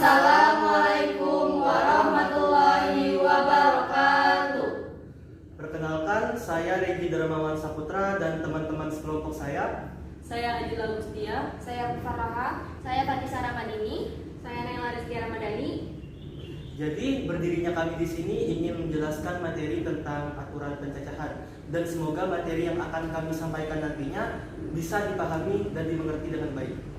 Assalamualaikum warahmatullahi wabarakatuh. Perkenalkan, saya Regi Darmawan Saputra dan teman-teman sekelompok saya. Saya Adila Gustia. Saya Farah. Saya Fatisa Ramadini. Saya Naila Rizky Ramadhani. Jadi berdirinya kami di sini ingin menjelaskan materi tentang aturan pencacahan dan semoga materi yang akan kami sampaikan nantinya bisa dipahami dan dimengerti dengan baik.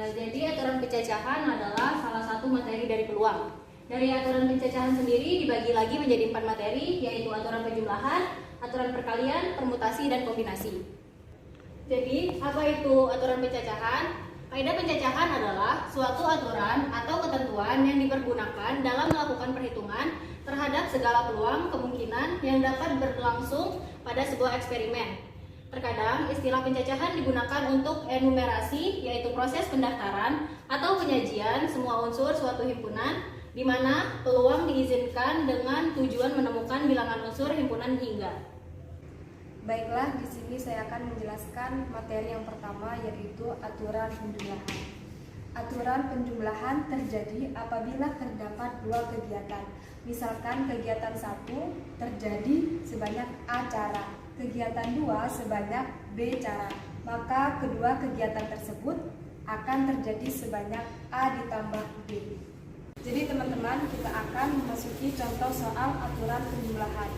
Jadi aturan pencacahan adalah salah satu materi dari peluang. Dari aturan pencacahan sendiri dibagi lagi menjadi 4 materi, yaitu aturan penjumlahan, aturan perkalian, permutasi, dan kombinasi. Jadi, apa itu aturan pencacahan? Kaidah pencacahan adalah suatu aturan atau ketentuan yang dipergunakan dalam melakukan perhitungan terhadap segala peluang kemungkinan yang dapat berlangsung pada sebuah eksperimen. Terkadang istilah pencacahan digunakan untuk enumerasi, yaitu proses pendaftaran atau penyajian semua unsur suatu himpunan, di mana peluang diizinkan dengan tujuan menemukan bilangan unsur himpunan hingga. Baiklah, di sini saya akan menjelaskan materi yang pertama, yaitu aturan penjumlahan. Aturan penjumlahan terjadi apabila terdapat 2 kegiatan. Misalkan kegiatan 1 terjadi sebanyak A cara, kegiatan 2 sebanyak B cara, maka kedua kegiatan tersebut akan terjadi sebanyak A ditambah B. Jadi teman-teman, kita akan memasuki contoh soal aturan penjumlahan.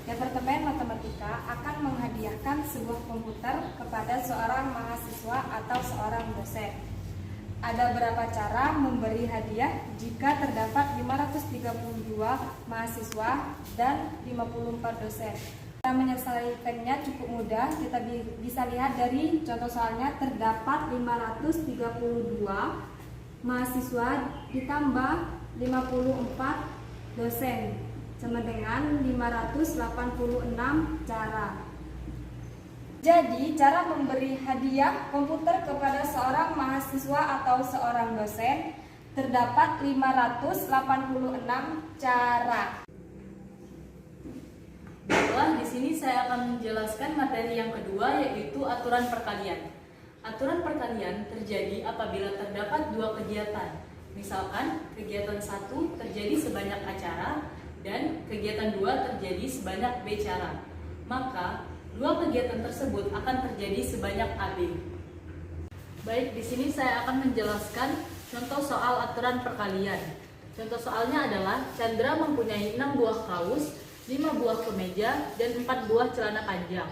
Departemen Matematika akan menghadiahkan sebuah komputer kepada seorang mahasiswa atau seorang dosen. Ada berapa cara memberi hadiah jika terdapat 532 mahasiswa dan 54 dosen? Cara menyelesaikannya cukup mudah, kita bisa lihat dari contoh soalnya. Terdapat 532 mahasiswa ditambah 54 dosen sama dengan 586 cara. Jadi, cara memberi hadiah komputer kepada seorang mahasiswa atau seorang dosen terdapat 586 cara. Baiklah, di sini saya akan menjelaskan materi yang kedua, yaitu aturan perkalian. Aturan perkalian terjadi apabila terdapat 2 kegiatan. Misalkan kegiatan 1 terjadi sebanyak A cara dan kegiatan 2 terjadi sebanyak B cara. Maka 2 kegiatan tersebut akan terjadi sebanyak AB. Baik, di sini saya akan menjelaskan contoh soal aturan perkalian. Contoh soalnya adalah Chandra mempunyai 6 buah kaos, 5 buah kemeja, dan 4 buah celana panjang.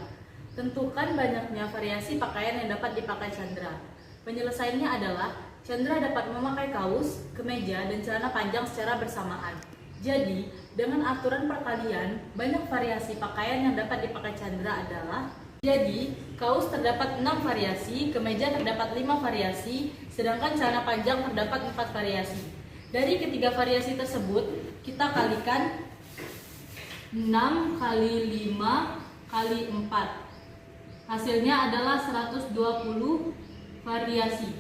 Tentukan banyaknya variasi pakaian yang dapat dipakai Chandra. Penyelesaiannya adalah Chandra dapat memakai kaos, kemeja, dan celana panjang secara bersamaan. Jadi, dengan aturan perkalian, banyak variasi pakaian yang dapat dipakai Chandra adalah: jadi, kaos terdapat 6 variasi, kemeja terdapat 5 variasi, sedangkan celana panjang terdapat 4 variasi. Dari ketiga variasi tersebut, kita kalikan 6 kali 5 kali 4. Hasilnya adalah 120 variasi.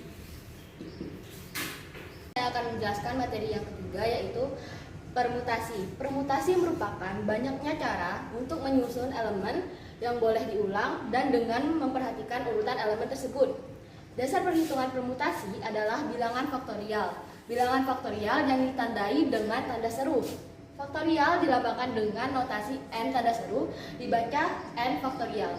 Saya akan menjelaskan materi yang ketiga, yaitu permutasi. Permutasi merupakan banyaknya cara untuk menyusun elemen yang boleh diulang dan dengan memperhatikan urutan elemen tersebut. Dasar perhitungan permutasi adalah bilangan faktorial. Bilangan faktorial yang ditandai dengan tanda seru. Faktorial dilambangkan dengan notasi n tanda seru, dibaca n faktorial.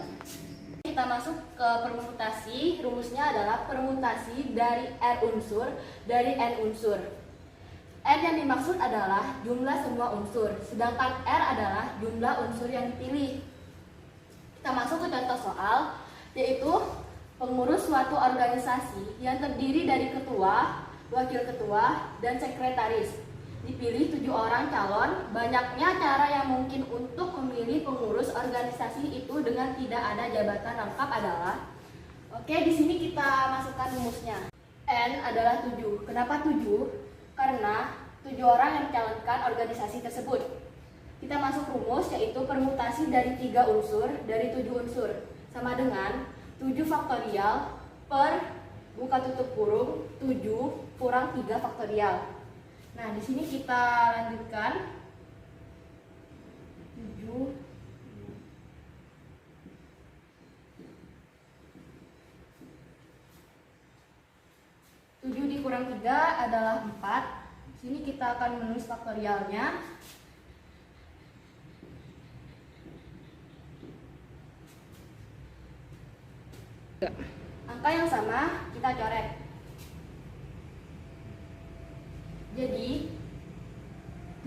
Kita masuk ke permutasi. Rumusnya adalah permutasi dari r unsur dari n unsur. N yang dimaksud adalah jumlah semua unsur, sedangkan R adalah jumlah unsur yang dipilih. Kita masuk ke contoh soal, yaitu pengurus suatu organisasi yang terdiri dari ketua, wakil ketua, dan sekretaris. Dipilih 7 orang calon. Banyaknya cara yang mungkin untuk memilih pengurus organisasi itu dengan tidak ada jabatan lengkap adalah. Oke, di sini kita masukkan rumusnya. N adalah 7. Kenapa 7? Karena 7 orang yang dicalonkan organisasi tersebut. Kita masuk rumus, yaitu permutasi dari 3 unsur dari 7 unsur sama dengan 7 faktorial per buka tutup kurung 7 kurang 3 faktorial. Nah, di sini kita lanjutkan 7 7 dikurang 3 adalah 4. Sini kita akan menulis faktorialnya. Angka yang sama kita coret. Jadi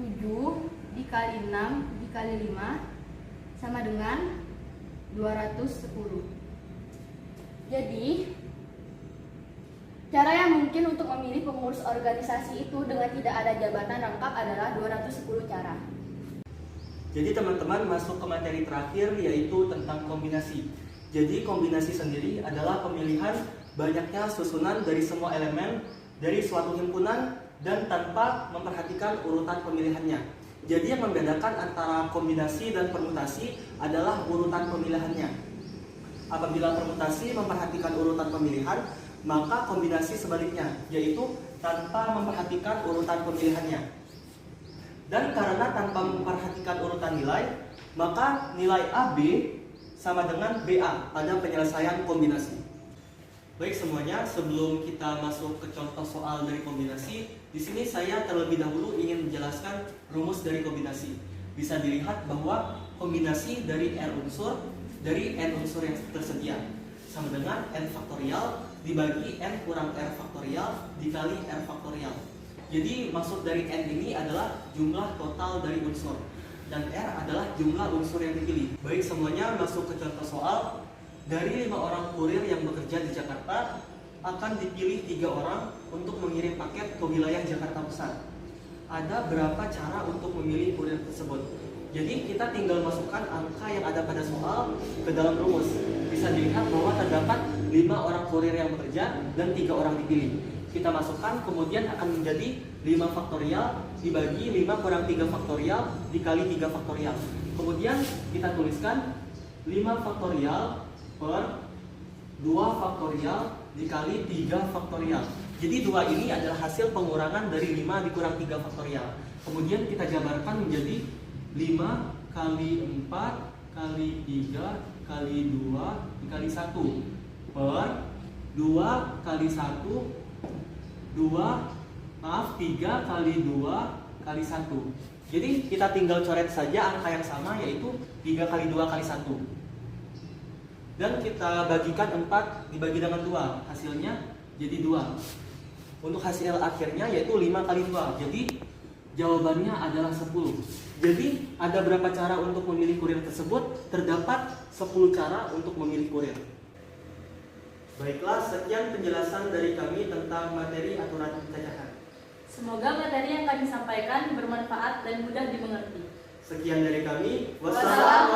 7 dikali 6 dikali 5 sama dengan 210. Jadi cara yang mungkin untuk memilih pengurus organisasi itu dengan tidak ada jabatan rangkap adalah 210 cara. Jadi teman-teman masuk ke materi terakhir, yaitu tentang kombinasi. Jadi kombinasi sendiri adalah pemilihan banyaknya susunan dari semua elemen dari suatu himpunan dan tanpa memperhatikan urutan pemilihannya. Jadi yang membedakan antara kombinasi dan permutasi adalah urutan pemilihannya. Apabila permutasi memperhatikan urutan pemilihan, maka kombinasi sebaliknya, yaitu tanpa memperhatikan urutan pemilihannya. Dan karena tanpa memperhatikan urutan nilai, maka nilai AB sama dengan BA pada penyelesaian kombinasi. Baik semuanya, sebelum kita masuk ke contoh soal dari kombinasi, di sini saya terlebih dahulu ingin menjelaskan rumus dari kombinasi. Bisa dilihat bahwa kombinasi dari n unsur yang tersedia sama dengan n faktorial dibagi n kurang r faktorial dikali r faktorial. Jadi maksud dari n ini adalah jumlah total dari unsur dan r adalah jumlah unsur yang dipilih. Baik semuanya, masuk ke contoh soal. Dari 5 orang kurir yang bekerja di Jakarta, akan dipilih 3 orang untuk mengirim paket ke wilayah Jakarta Pusat. Ada berapa cara untuk memilih kurir tersebut? Jadi kita tinggal masukkan angka yang ada pada soal ke dalam rumus. Bisa dilihat bahwa terdapat 5 orang kurir yang bekerja dan 3 orang dipilih. Kita masukkan, kemudian akan menjadi 5 faktorial dibagi 5 kurang 3 faktorial dikali 3 faktorial. Kemudian kita tuliskan 5 faktorial per 2 faktorial dikali 3 faktorial. Jadi 2 ini adalah hasil pengurangan dari 5 dikurang 3 faktorial. Kemudian kita jabarkan menjadi 5 kali 4 kali 3 kali 2 dikali 1 per 2 kali 1 3 kali 2 kali 1. Jadi kita tinggal coret saja angka yang sama, yaitu 3 kali 2 kali 1. Dan kita bagikan 4 dibagi dengan 2, hasilnya jadi 2. Untuk hasil akhirnya yaitu 5 kali 2, jadi jawabannya adalah 10. Jadi ada berapa cara untuk memilih kurir tersebut? Terdapat 10 cara untuk memilih kurir. Baiklah, sekian penjelasan dari kami tentang materi aturan pencacahan. Semoga materi yang kami sampaikan bermanfaat dan mudah dimengerti. Sekian dari kami. Wassalamualaikum